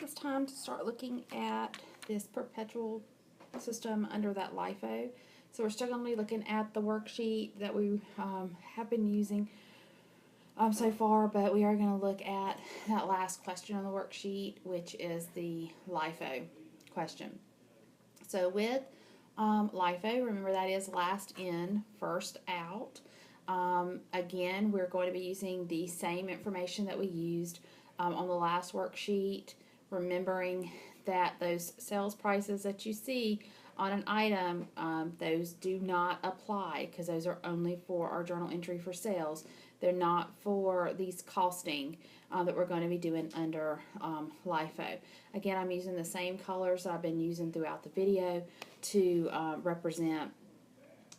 it's time to start looking at this perpetual system under that LIFO. So we're still going to be looking at the worksheet that we have been using so far, but we are going to look at that last question on the worksheet, which is the LIFO question. So with LIFO, remember that is last in, first out. Again, we're going to be using the same information that we used on the last worksheet, remembering that those sales prices that you see on an item, those do not apply because those are only for our journal entry for sales. They're not for these costing that we're going to be doing under LIFO. Again, I'm using the same colors that I've been using throughout the video to represent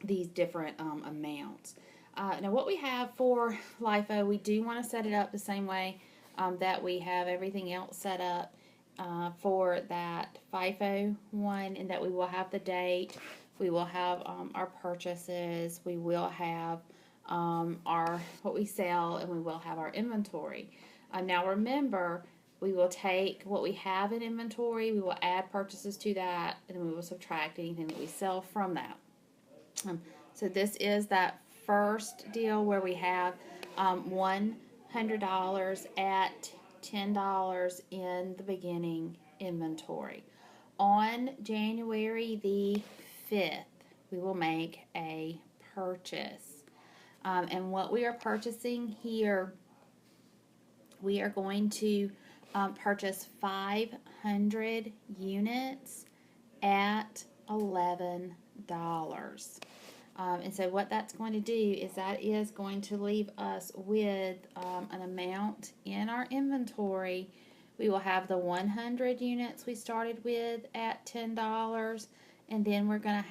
these different amounts. Now what we have for LIFO, we do want to set it up the same way that we have everything else set up for that FIFO one, and that we will have the date, we will have our purchases, we will have our what we sell, and we will have our inventory. Now remember, we will take what we have in inventory, we will add purchases to that, and we will subtract anything that we sell from that. So this is that first deal where we have $100 at $10 in the beginning inventory. On January the 5th, we will make a purchase. And what we are purchasing here, we are going to purchase 500 units at $11. And so what that's going to do is that is going to leave us with an amount in our inventory. We will have the 100 units we started with at $10, and then we're going to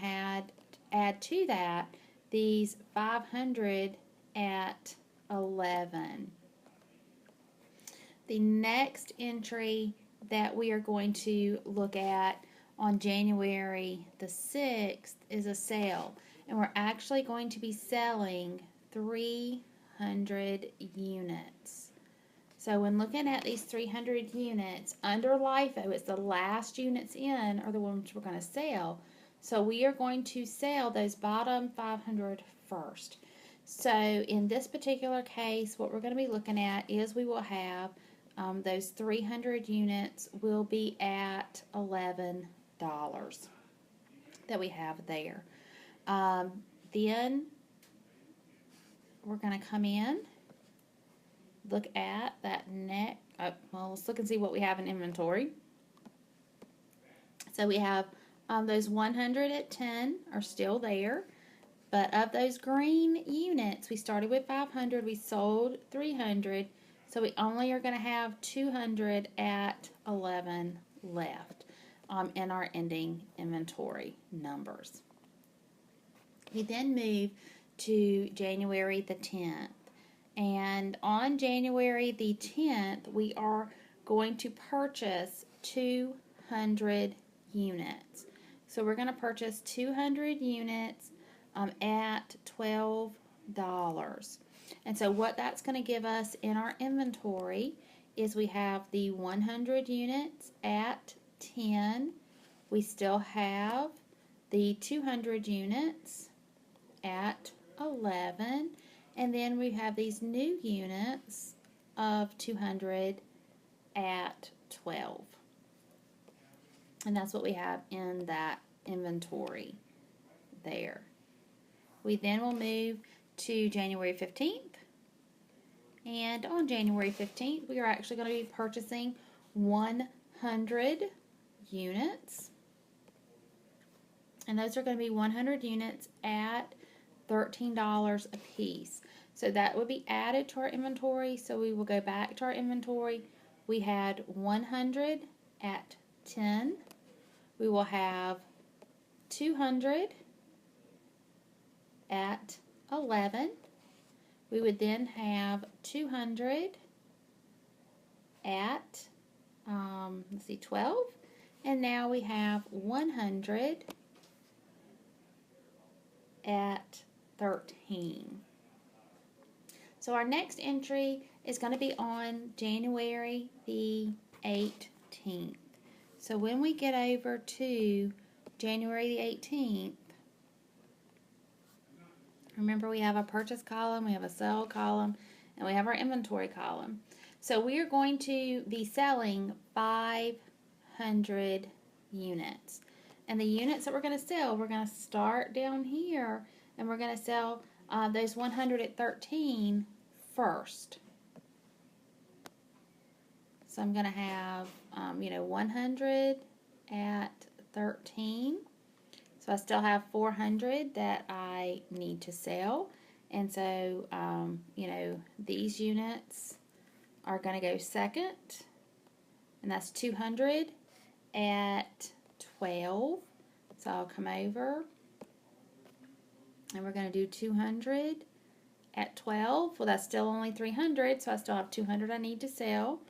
add to that these 500 at $11. The next entry that we are going to look at on January the 6th is a sale. And we're actually going to be selling 300 units. So when looking at these 300 units, under LIFO, it's the last units in are the ones we're going to sell. So we are going to sell those bottom 500 first. So in this particular case, what we're going to be looking at is we will have those 300 units will be at $11 that we have there. Then we're going to come in, look at that well, let's look and see what we have in inventory. So we have those 100 at 10 are still there, but of those green units, we started with 500, we sold 300, so we only are going to have 200 at 11 left in our ending inventory numbers. We then move to January the 10th. And on January the 10th, we are going to purchase 200 units. So we're going to purchase 200 units at $12. And so what that's going to give us in our inventory is we have the 100 units at 10. We still have the 200 units at 11, and then we have these new units of 200 at 12, and that's what we have in that inventory there. We then will move to January 15th, and on January 15th we are actually going to be purchasing 100 units, and those are going to be 100 units at $13 a piece. So that would be added to our inventory. So we will go back to our inventory. We had 100 at 10. We will have 200 at 11. We would then have 200 at 12. And now we have 100 at 13. So our next entry is going to be on January the 18th. 18th. So when we get over to January the 18th, remember we have a purchase column, we have a sell column, and we have our inventory column. So we are going to be selling 500 units. And the units that we're going to sell, we're going to start down here, and we're going to sell those 100 at 13 first. So I'm going to have, 100 at 13. So I still have 400 that I need to sell. And so, these units are going to go second. And that's 200 at 12. So I'll come over. And we're going to do 200 at 12. Well, that's still only 300. So I still have 200 I need to sell.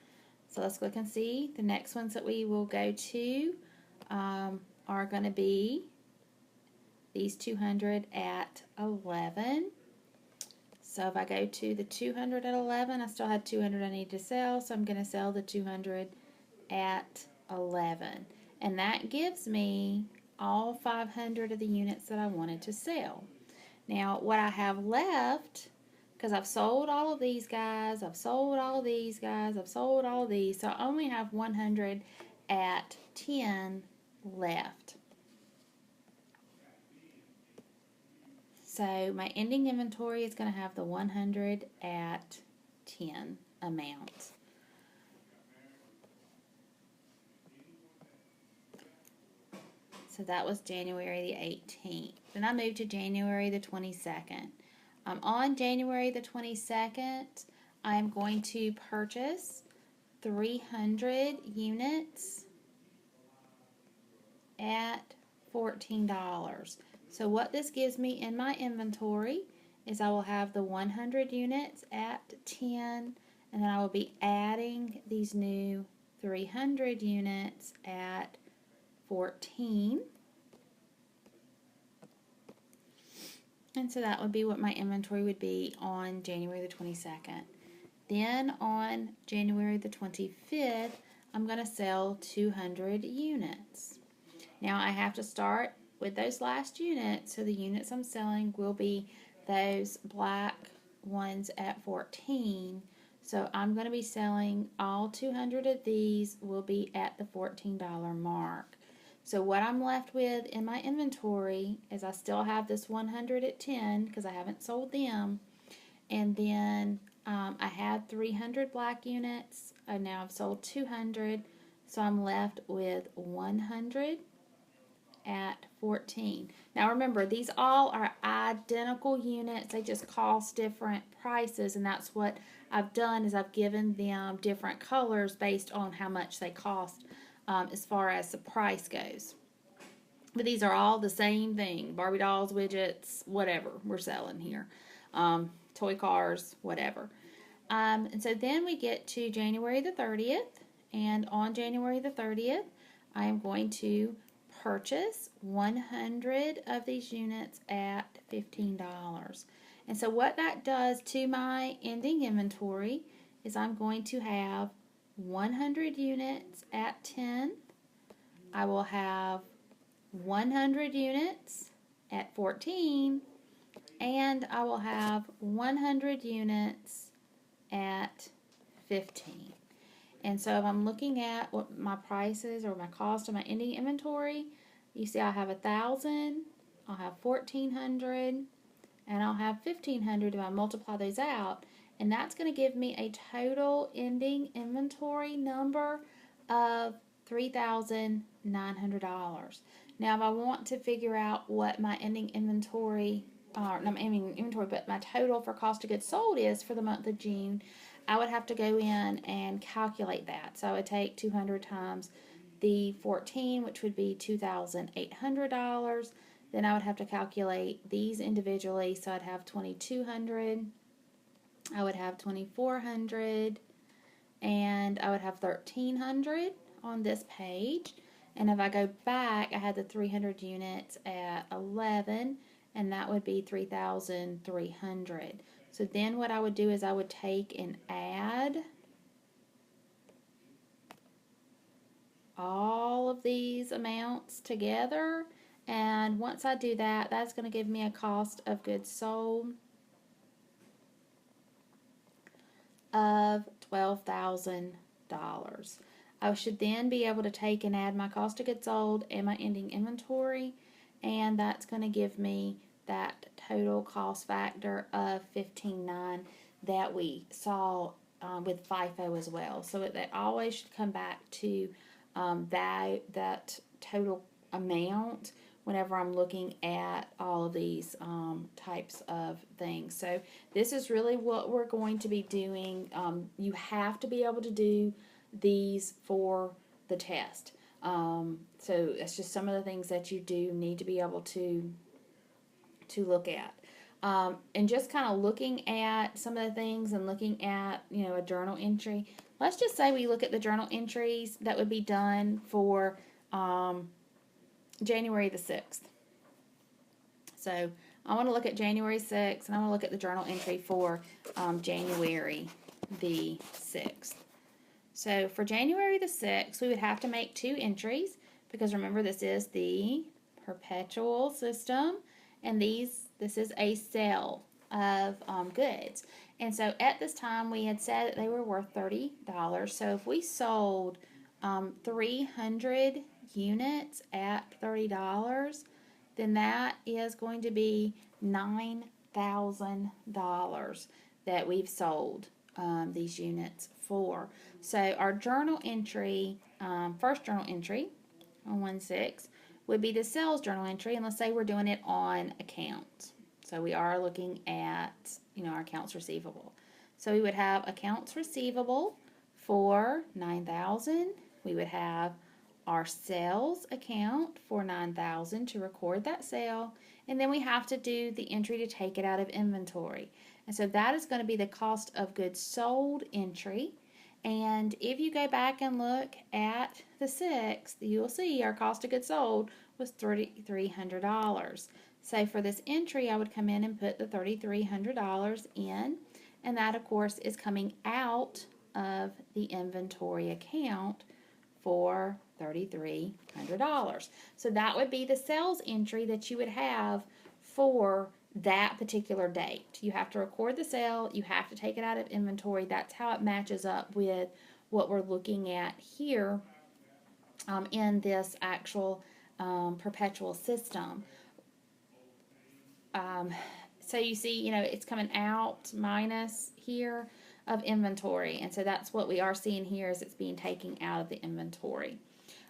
So let's look and see. The next ones that we will go to are going to be these 200 at 11. So if I go to the 200 at 11, I still have 200 I need to sell. So I'm going to sell the 200 at 11. And that gives me all 500 of the units that I wanted to sell. Now, what I have left, because I've sold all of these guys, I've sold all of these guys, I've sold all of these, so I only have 100 at 10 left. So my ending inventory is going to have the 100 at 10 amount. So that was January the 18th. Then I moved to January the 22nd. On January the 22nd, I'm going to purchase 300 units at $14. So what this gives me in my inventory is I will have the 100 units at 10, and then I will be adding these new 300 units at 14. And so that would be what my inventory would be on January the 22nd. Then on January the 25th, I'm going to sell 200 units. Now I have to start with those last units, so the units I'm selling will be those black ones at 14. So I'm going to be selling all 200 of these will be at the $14 mark. So what I'm left with in my inventory is I still have this 100 at 10 because I haven't sold them. And then I had 300 black units. Now I've sold 200. So I'm left with 100 at 14. Now remember, these all are identical units. They just cost different prices. And that's what I've done is I've given them different colors based on how much they cost. As far as the price goes. But these are all the same thing. Barbie dolls, widgets, whatever we're selling here. Toy cars, whatever. And so then we get to January the 30th. And on January the 30th, I am going to purchase 100 of these units at $15. And so what that does to my ending inventory is I'm going to have 100 units at 10. I will have 100 units at 14. And I will have 100 units at 15. And so if I'm looking at what my prices or my cost of my ending inventory, you see I have 1,000, I'll have 1,400, and I'll have 1,500 if I multiply those out. And that's going to give me a total ending inventory number of $3,900. Now, if I want to figure out what my ending inventory, but my total for cost of goods sold is for the month of June, I would have to go in and calculate that. So I would take 200 times the 14, which would be $2,800. Then I would have to calculate these individually. So I'd have 2,200. I would have 2,400, and I would have 1,300 on this page. And if I go back, I had the 300 units at 11, and that would be 3,300. So then what I would do is I would take and add all of these amounts together. And once I do that, that's going to give me a cost of goods sold of $12,000. I should then be able to take and add my cost of goods sold and my ending inventory, and that's going to give me that total cost factor of 15.9 that we saw with FIFO as well. So that always should come back to that total amount whenever I'm looking at all of these types of things. So this is really what we're going to be doing. You have to be able to do these for the test. So it's just some of the things that you do need to be able to look at. And just kind of looking at some of the things and looking at, a journal entry. Let's just say we look at the journal entries that would be done for January the 6th. So I want to look at January 6th, and I want to look at the journal entry for January the 6th. So for January the 6th, we would have to make 2 entries, because remember, this is the perpetual system, and this is a sale of goods. And so at this time, we had said that they were worth $30. So if we sold 300 units at $30, then that is going to be $9,000 that we've sold these units for. So our journal entry, first journal entry on 1/6 would be the sales journal entry, and let's say we're doing it on accounts. So we are looking at, our accounts receivable. So we would have accounts receivable for $9,000. We would have our sales account for $9,000 to record that sale, and then we have to do the entry to take it out of inventory. And so that is going to be the cost of goods sold entry. And if you go back and look at the 6th, you'll see our cost of goods sold was $3,300. So for this entry, I would come in and put the $3,300 in, and that, of course, is coming out of the inventory account for $3,300. So that would be the sales entry that you would have for that particular date. You have to record the sale, you have to take it out of inventory. That's how it matches up with what we're looking at here in this actual perpetual system. So you see, it's coming out minus here of inventory, and so that's what we are seeing here, is it's being taken out of the inventory.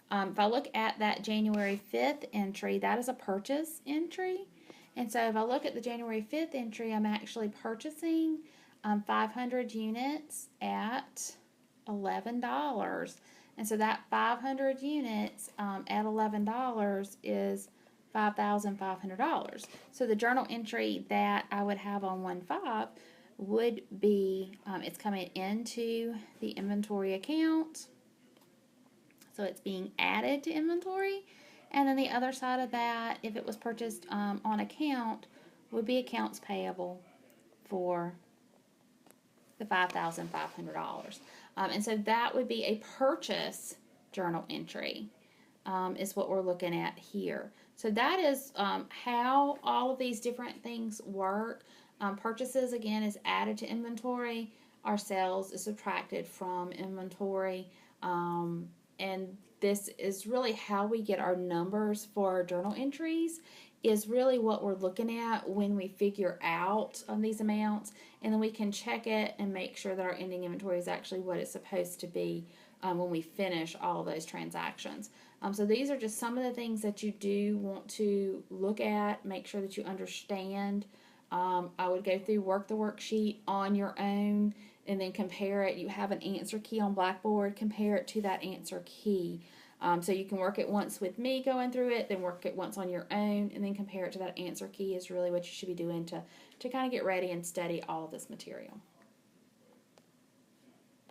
If I look at that January 5th entry, that is a purchase entry. And so if I look at the January 5th entry, I'm actually purchasing 500 units at $11. And so that 500 units at $11 is $5,500. So the journal entry that I would have on 1/5 would be, it's coming into the inventory account. So it's being added to inventory. And then the other side of that, if it was purchased on account, would be accounts payable for the $5,500. And so that would be a purchase journal entry, is what we're looking at here. So that is how all of these different things work. Purchases, again, is added to inventory. Our sales is subtracted from inventory. And this is really how we get our numbers for our journal entries, is really what we're looking at when we figure out these amounts, and then we can check it and make sure that our ending inventory is actually what it's supposed to be when we finish all of those transactions. So these are just some of the things that you do want to look at, make sure that you understand. I would go through, work the worksheet on your own, and then compare it. You have an answer key on Blackboard, compare it to that answer key. So you can work it once with me going through it, then work it once on your own, and then compare it to that answer key is really what you should be doing to kind of get ready and study all of this material.